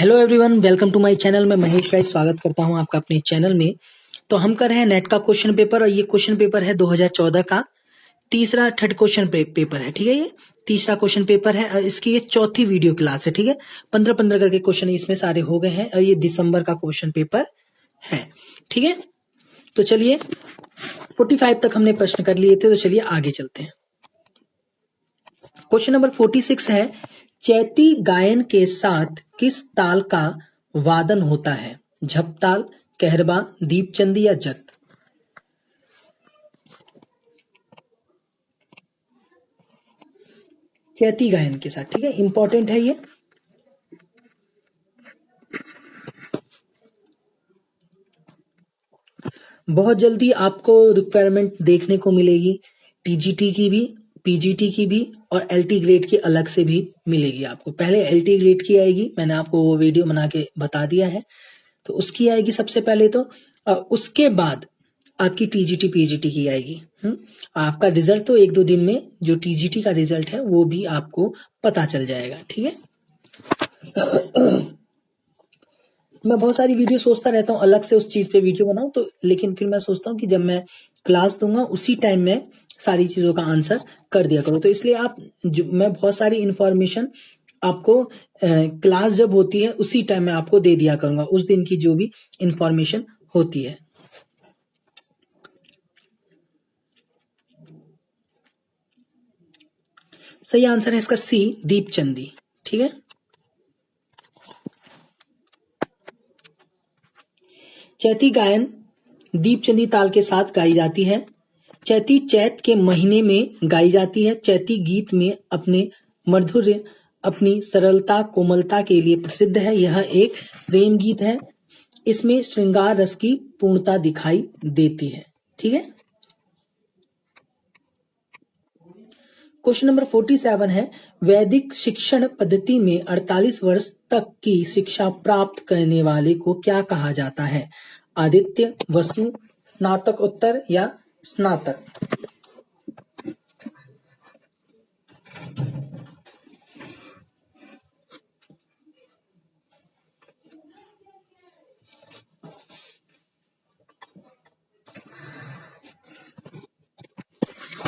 Hello everyone, welcome to my channel. मैं महेश भाई स्वागत करता हूं आपका अपने चैनल में। तो हम कर रहे हैं नेट का क्वेश्चन पेपर और ये क्वेश्चन पेपर है 2014 का तीसरा थर्ड क्वेश्चन पेपर है। ठीक है, ये तीसरा क्वेश्चन पेपर है और इसकी ये चौथी वीडियो क्लास है। ठीक है, 15-15 करके क्वेश्चन इसमें सारे हो गए हैं और ये दिसंबर का क्वेश्चन पेपर है। ठीक है, तो चलिए 45 तक हमने प्रश्न कर लिए थे, तो चलिए आगे चलते हैं। क्वेश्चन नंबर 46 है, चैती गायन के साथ किस ताल का वादन होता है? झपताल, कहरबा, दीपचंदी या जत? चैती गायन के साथ, ठीक है, इंपॉर्टेंट है ये। बहुत जल्दी आपको रिक्वायरमेंट देखने को मिलेगी, टीजीटी की भी, पीजीटी की भी और एलटी ग्रेड की अलग से भी मिलेगी आपको। पहले एलटी ग्रेड की आएगी, मैंने आपको वो वीडियो बना के बता दिया है, तो उसकी आएगी सबसे पहले तो, और उसके बाद आपकी टीजीटी पीजीटी की आएगी। आपका रिजल्ट तो 1-2 दिन में जो टीजीटी का रिजल्ट है वो भी आपको पता चल जाएगा। ठीक है, मैं बहुत सारी वीडियो सोचता रहता हूँ अलग से उस चीज पे वीडियो बनाऊं, तो लेकिन फिर मैं सोचता हूँ कि जब मैं क्लास दूंगा उसी टाइम में सारी चीजों का आंसर कर दिया करूँ। तो इसलिए मैं बहुत सारी इंफॉर्मेशन आपको क्लास जब होती है उसी टाइम में आपको दे दिया करूंगा, उस दिन की जो भी इंफॉर्मेशन होती है। सही आंसर है इसका सी, दीपचंदी। ठीक है, चैती गायन दीपचंदी ताल के साथ गाई जाती है। चैती चैत के महीने में गाई जाती है। चैती गीत में अपने माधुर्य, अपनी सरलता, कोमलता के लिए प्रसिद्ध है। यह एक प्रेम गीत है। इसमें श्रृंगार रस की पूर्णता दिखाई देती है। ठीक है, क्वेश्चन नंबर 47 है, वैदिक शिक्षण पद्धति में 48 वर्ष तक की शिक्षा प्राप्त करने वाले को क्या कहा जाता है? आदित्य, वसु, स्नातकोत्तर या स्नातक?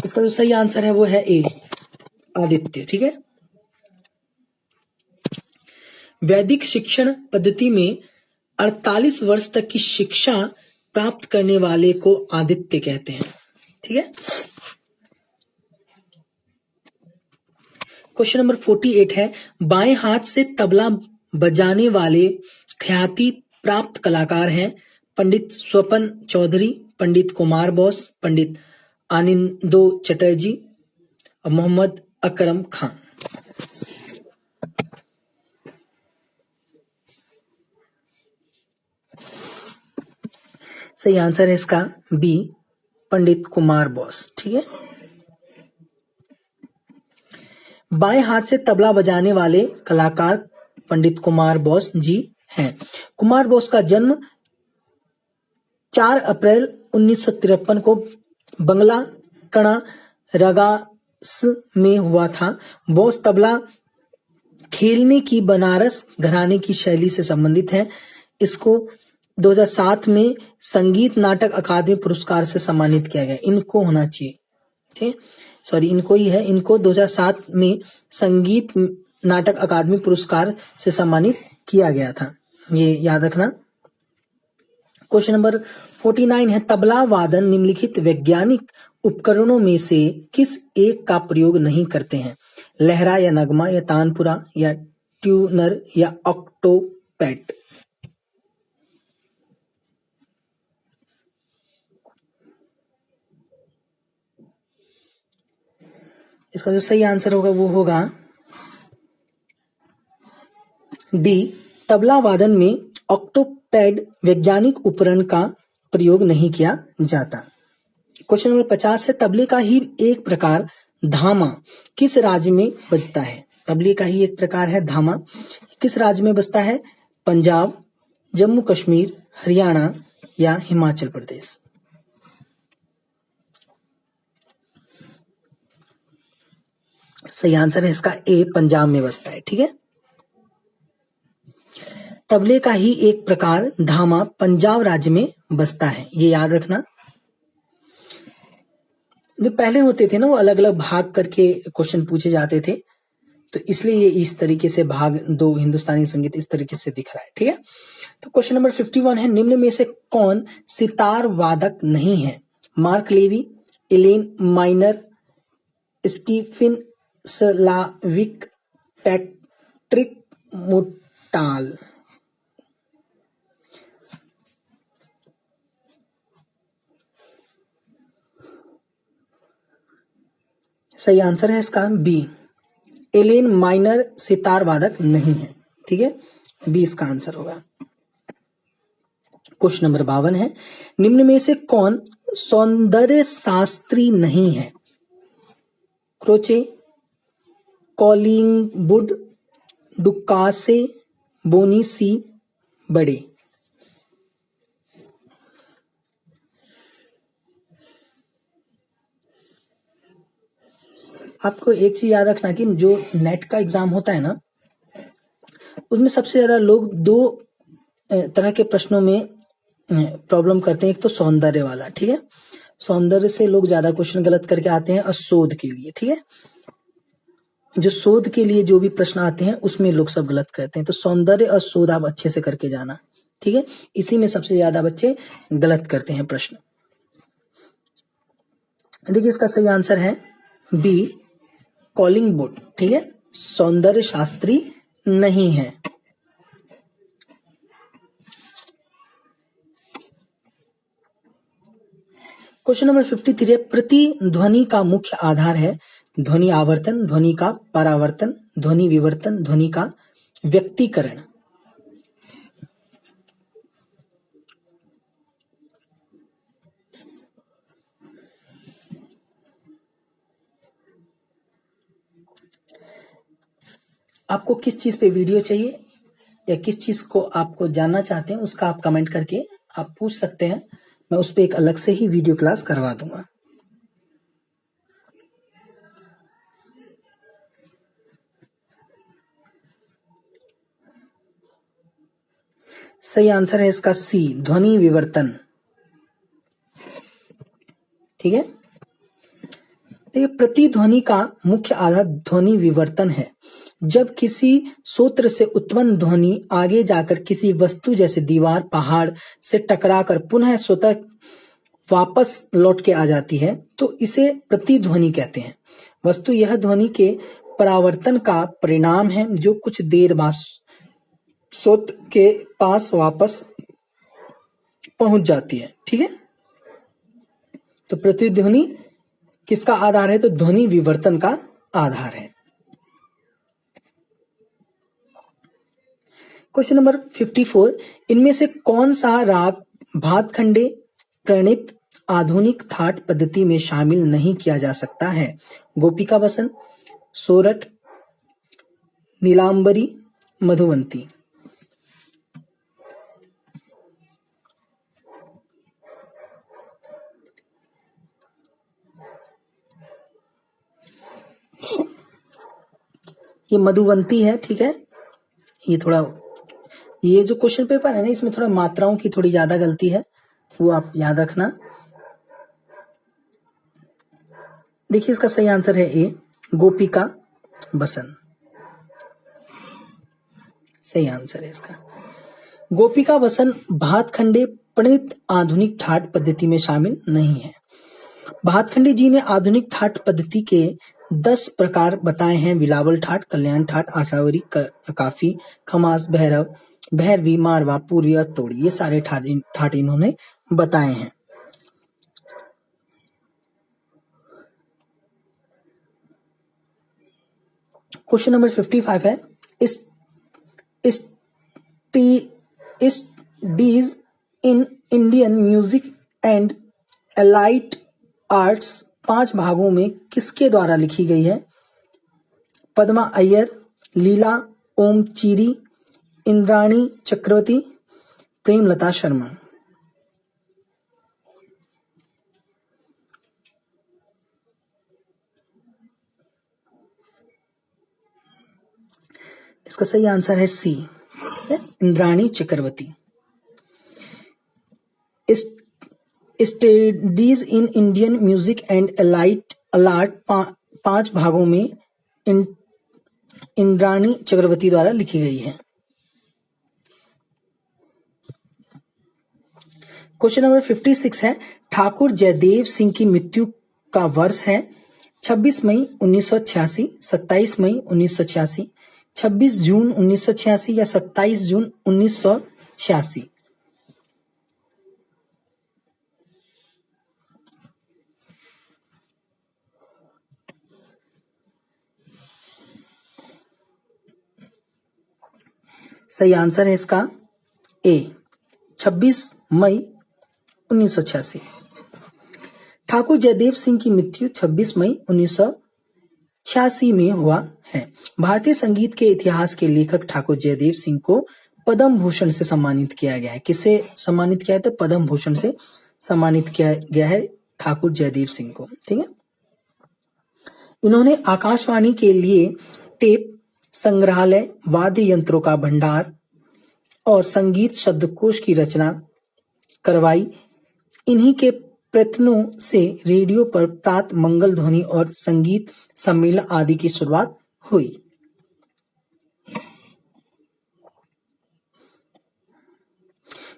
इसका जो सही आंसर है वो है ए, आदित्य। ठीक है, वैदिक शिक्षण पद्धति में 48 वर्ष तक की शिक्षा प्राप्त करने वाले को आदित्य कहते हैं। ठीक है, क्वेश्चन नंबर 48 है, बाएं हाथ से तबला बजाने वाले ख्याति प्राप्त कलाकार हैं? पंडित स्वपन चौधरी, पंडित कुमार बोस, पंडित आनंदो चटर्जी और मोहम्मद अकरम खान। सही आंसर है इसका बी, पंडित कुमार बोस। ठीक है, बाएं हाथ से तबला बजाने वाले कलाकार पंडित कुमार बोस जी हैं। कुमार बोस का जन्म 4 अप्रैल 1953 को बंगला कणा रगास में हुआ था। बोस तबला खेलने की बनारस घराने की शैली से संबंधित है। इसको 2007 में संगीत नाटक अकादमी पुरस्कार से सम्मानित किया गया। इनको होना चाहिए, ठीक, सॉरी इनको ही है, इनको 2007 में संगीत नाटक अकादमी पुरस्कार से सम्मानित किया गया था, ये याद रखना। क्वेश्चन नंबर 49 है, तबला वादन निम्नलिखित वैज्ञानिक उपकरणों में से किस एक का प्रयोग नहीं करते हैं? लहरा या नगमा या तानपुरा या ट्यूनर या ऑक्टोपैड? इसका जो सही आंसर होगा वो होगा डी, तबला वादन में ऑक्टोपैड वैज्ञानिक उपकरण का प्रयोग नहीं किया जाता। क्वेश्चन नंबर 50 है, तबले का ही एक प्रकार धामा किस राज्य में बजता है? तबले का ही एक प्रकार है धामा, किस राज्य में बजता है? पंजाब, जम्मू कश्मीर, हरियाणा या हिमाचल प्रदेश? सही आंसर है इसका ए, पंजाब में बजता है। ठीक है, तबले का ही एक प्रकार धामा पंजाब राज्य में बसता है, ये याद रखना। जो पहले होते थे ना, वो अलग अलग भाग करके क्वेश्चन पूछे जाते थे, तो इसलिए ये इस तरीके से भाग दो हिंदुस्तानी संगीत इस तरीके से दिख रहा है। ठीक है, तो क्वेश्चन नंबर 51 है, निम्न में से कौन सितार वादक नहीं है? Mark Levy, Allyn Miner, Stephen Slawek, Patrick Moutal. सही आंसर है इसका बी, एलेन माइनर सितार वादक नहीं है। ठीक है, बी इसका आंसर होगा। क्वेश्चन नंबर 52 है, निम्न में से कौन सौंदर्य शास्त्री नहीं है? क्रोचे, कॉलिंगवुड, डुकासे, बोनीसी, बड़े। आपको एक चीज याद रखना कि जो नेट का एग्जाम होता है ना, उसमें सबसे ज्यादा लोग दो तरह के प्रश्नों में प्रॉब्लम करते हैं। एक तो सौंदर्य वाला, ठीक है, सौंदर्य से लोग ज्यादा क्वेश्चन गलत करके आते हैं, और शोध के लिए, ठीक है, जो शोध के लिए जो भी प्रश्न आते हैं उसमें लोग सब गलत करते हैं। तो सौंदर्य और शोध आप अच्छे से करके जाना, ठीक है, इसी में सबसे ज्यादा बच्चे गलत करते हैं प्रश्न। देखिए इसका सही आंसर है बी, कॉलिंगवुड। ठीक है, सौंदर्य शास्त्री नहीं है। क्वेश्चन नंबर 53 है, प्रतिध्वनि का मुख्य आधार है ध्वनि आवर्तन, ध्वनि का परावर्तन, ध्वनि विवर्तन, ध्वनि का व्यक्तीकरण। आपको किस चीज पे वीडियो चाहिए या किस चीज को आपको जानना चाहते हैं, उसका आप कमेंट करके आप पूछ सकते हैं, मैं उस पर एक अलग से ही वीडियो क्लास करवा दूंगा। सही आंसर है इसका सी, ध्वनि विवर्तन। ठीक है, देखिए प्रतिध्वनि का मुख्य आधार ध्वनि विवर्तन है। जब किसी सूत्र से उत्पन्न ध्वनि आगे जाकर किसी वस्तु जैसे दीवार, पहाड़ से टकराकर पुनः स्वतः वापस लौट के आ जाती है तो इसे प्रतिध्वनि कहते हैं। वस्तु यह ध्वनि के परावर्तन का परिणाम है जो कुछ देर बाद स्रोत के पास वापस पहुंच जाती है। ठीक है, तो प्रतिध्वनि किसका आधार है? तो ध्वनि विवर्तन का आधार है। क्वेश्चन नंबर 54, इनमें से कौन सा राग भातखंडे प्रणीत आधुनिक थाट पद्धति में शामिल नहीं किया जा सकता है? गोपिका बसन, सोरठ, नीलांबरी, मधुवंती। ये मधुवंती है। ठीक है, ये थोड़ा, ये जो क्वेश्चन पेपर है ना, इसमें थोड़ा मात्राओं की थोड़ी ज्यादा गलती है, वो आप याद रखना। देखिए इसका सही आंसर है ए, गोपिका बसन। सही आंसर है इसका। गोपिका बसन भातखंडे प्रणीत आधुनिक ठाट पद्धति में शामिल नहीं है। भातखंडे जी ने आधुनिक ठाट पद्धति के 10 प्रकार बताए हैं: बिलावल ठाट, कल्याण ठाट, आशावरी, काफी, खमास, भैरव, भैरवी, मारवा, पूर्वी और तोड़ी। ये सारे ठाट इन्होंने बताए हैं। क्वेश्चन नंबर 55 है, studies in Indian music and allied arts 5 भागों में किसके द्वारा लिखी गई है? पद्मा अय्यर, लीला ओमचीरी, इंद्राणी चक्रवर्ती, प्रेमलता शर्मा। इसका सही आंसर है C, Indrani Chakravarti. Studies in Indian music and अलार्ट 5 भागों में इंद्राणी चक्रवर्ती द्वारा लिखी गई है। क्वेश्चन नंबर 56 है, ठाकुर जयदेव सिंह की मृत्यु का वर्ष है 26 मई 1986, 27 मई 1986, 26 जून 1986 या 27 जून 1986। सही आंसर है इसका ए, 26 मई 1986। ठाकुर जयदेव सिंह की मृत्यु 26 मई 1986 में हुआ है। भारतीय संगीत के इतिहास के लेखक ठाकुर जयदेव सिंह को पद्म भूषण से सम्मानित किया गया है। किससे सम्मानित किया है? तो पद्म भूषण से सम्मानित किया गया है ठाकुर जयदेव सिंह को। ठीक है। इन्होंने आकाशवाणी के लिए टेप संग्रहालय, वाद्य यंत्रों का भंडार और संगीत शब्दकोश की रचना करवाई। इन्हीं के प्रयत्नों से रेडियो पर प्रात मंगल ध्वनि और संगीत सम्मेलन आदि की शुरुआत हुई।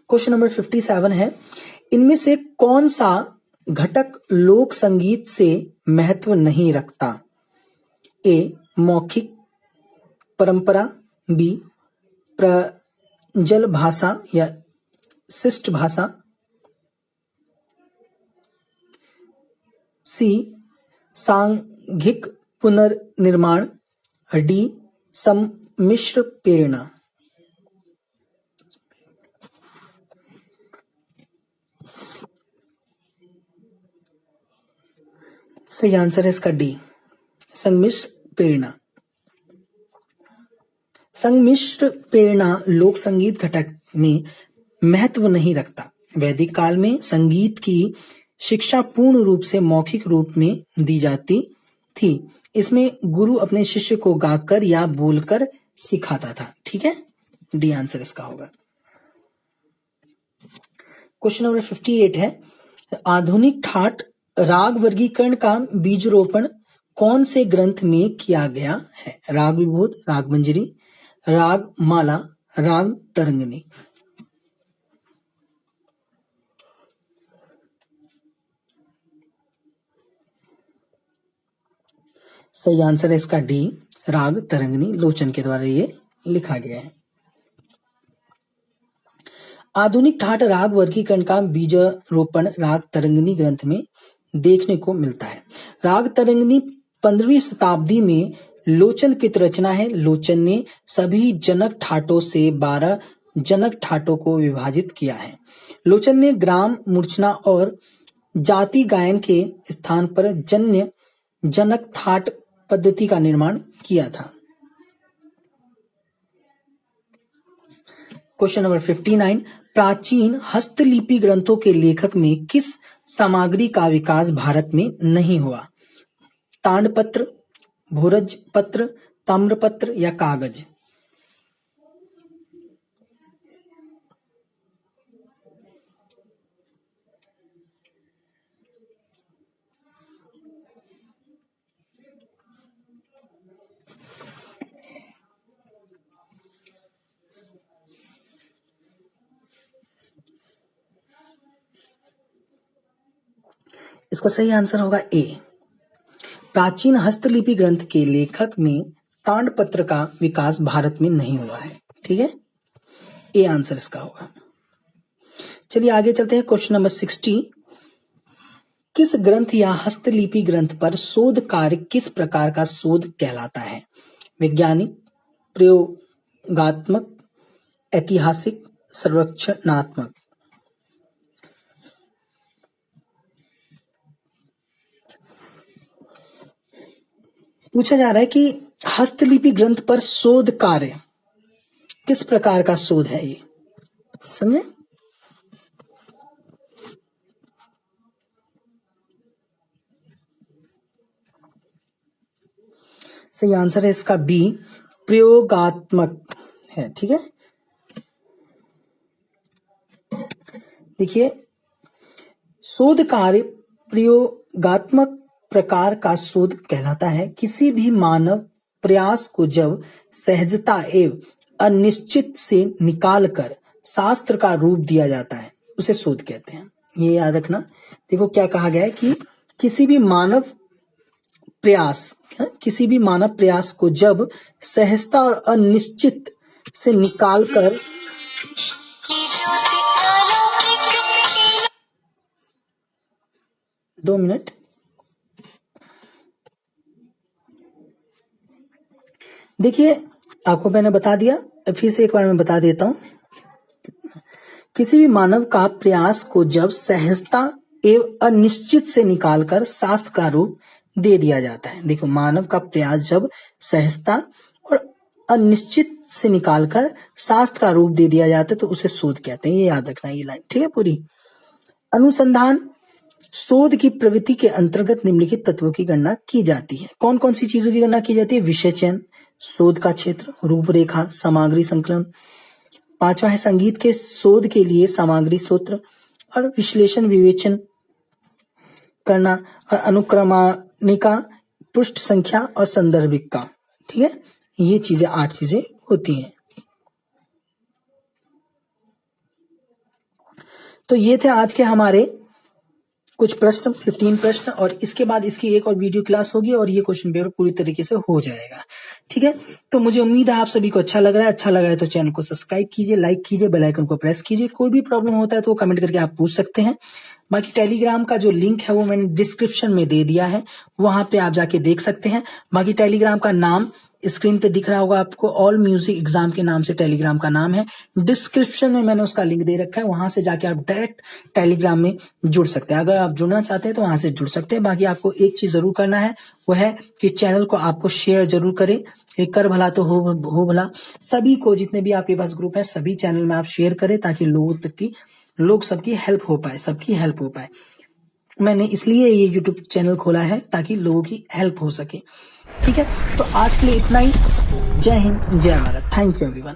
क्वेश्चन नंबर 57 है, इनमें से कौन सा घटक लोक संगीत से महत्व नहीं रखता? ए, मौखिक परंपरा, बी, प्रजल भाषा या शिष्ट भाषा, सी, सांघिक पुनर्निर्माण, डी, सम्मिश्र प्रेरणा। सही आंसर है इसका डी, संमिश्र प्रेरणा। संमिश्र प्रेरणा लोक संगीत घटक में महत्व नहीं रखता। वैदिक काल में संगीत की शिक्षा पूर्ण रूप से मौखिक रूप में दी जाती थी। इसमें गुरु अपने शिष्य को गाकर या बोलकर सिखाता था। ठीक है, डी आंसर इसका होगा। क्वेश्चन नंबर 58 है, आधुनिक ठाट राग वर्गीकरण का बीजरोपण कौन से ग्रंथ में किया गया है? राग विभूत, राग मंजरी, राग माला, राग तरंगिणी। सही आंसर है इसका डी, राग तरंगिणी। लोचन के द्वारा ये लिखा गया है। आधुनिक ठाट राग वर्गीकरण का बीजारोपण राग तरंगिणी ग्रंथ में देखने को मिलता है। राग तरंगिणी 15वीं शताब्दी में लोचन की रचना है। लोचन ने सभी जनक ठाटों से 12 जनक ठाटों को विभाजित किया है। लोचन ने ग्राम मूर्छना और जाति गायन के स्थान पर जन्य जनक ठाट पद्धति का निर्माण किया था। क्वेश्चन नंबर 59, प्राचीन हस्तलिपि ग्रंथों के लेखक में किस सामग्री का विकास भारत में नहीं हुआ? तांडपत्र, भोजपत्र, ताम्रपत्र या कागज। इसका सही आंसर होगा ए, प्राचीन हस्तलिपि ग्रंथ के लेखक में तांडपत्र का विकास भारत में नहीं हुआ है। ठीक है, ए आंसर इसका होगा। चलिए आगे चलते हैं। क्वेश्चन नंबर 60, किस ग्रंथ या हस्तलिपि ग्रंथ पर शोध कार्य किस प्रकार का शोध कहलाता है? वैज्ञानिक, प्रयोगात्मक, ऐतिहासिक, सर्वेक्षणात्मक। पूछा जा रहा है कि हस्तलिपि ग्रंथ पर शोध कार्य किस प्रकार का शोध है, ये समझे? सही आंसर है इसका बी, प्रयोगात्मक है। ठीक है, देखिए, शोध कार्य प्रयोगात्मक प्रकार का शोध कहलाता है। किसी भी मानव प्रयास को जब सहजता एवं अनिश्चित से निकालकर शास्त्र का रूप दिया जाता है उसे शोध कहते हैं। ये याद रखना। देखो क्या कहा गया है कि किसी भी मानव प्रयास को जब सहजता और अनिश्चित से निकालकर 2 मिनट। देखिए, आपको मैंने बता दिया, फिर से एक बार मैं बता देता हूं। किसी भी मानव का प्रयास को जब सहजता एवं अनिश्चित से निकालकर शास्त्र का रूप दे दिया जाता है। देखो, मानव का प्रयास जब सहजता और अनिश्चित से निकालकर शास्त्र का रूप दे दिया जाता है तो उसे शोध कहते हैं। ये याद रखना, ये लाइन, ठीक है पूरी। अनुसंधान शोध की प्रवृत्ति के अंतर्गत निम्नलिखित तत्वों की गणना की जाती है। कौन कौन सी चीजों की गणना की जाती है? विषय चयन, शोध का क्षेत्र, रूपरेखा, सामग्री संकलन। 5वां है संगीत के शोध के लिए सामग्री सूत्र और विश्लेषण विवेचन करना, और अनुक्रमणिका, पृष्ठ संख्या और संदर्भिका। ठीक है, ये चीजें 8 चीजें होती हैं। तो ये थे आज के हमारे कुछ प्रश्न, 15 प्रश्न, और इसके बाद इसकी एक और वीडियो क्लास होगी और ये क्वेश्चन पेपर पूरी तरीके से हो जाएगा। ठीक है, तो मुझे उम्मीद है आप सभी को अच्छा लग रहा है। अच्छा लग रहा है तो चैनल को सब्सक्राइब कीजिए, लाइक कीजिए, बेल आइकन को प्रेस कीजिए। कोई भी प्रॉब्लम होता है तो वो कमेंट करके आप पूछ सकते हैं। बाकी टेलीग्राम का जो लिंक है वो मैंने डिस्क्रिप्शन में दे दिया है, वहां पे आप जाके देख सकते हैं। बाकी टेलीग्राम का नाम स्क्रीन पे दिख रहा होगा आपको, ऑल म्यूजिक एग्जाम के नाम से टेलीग्राम का नाम है। डिस्क्रिप्शन में मैंने उसका लिंक दे रखा है, वहां से जाके आप डायरेक्ट टेलीग्राम में जुड़ सकते हैं। अगर आप जुड़ना चाहते हैं तो वहां से जुड़ सकते हैं। बाकी आपको एक चीज जरूर करना है, वो है कि चैनल को आपको शेयर जरूर करें। कर भला तो हो भला। सभी को, जितने भी आपके पास ग्रुप है, सभी चैनल में आप शेयर करें ताकि लोग सबकी हेल्प हो पाए। मैंने इसलिए ये YouTube चैनल खोला है ताकि लोगों की हेल्प हो सके। ठीक है, तो आज के लिए इतना ही। जय हिंद, जय भारत। Thank you everyone.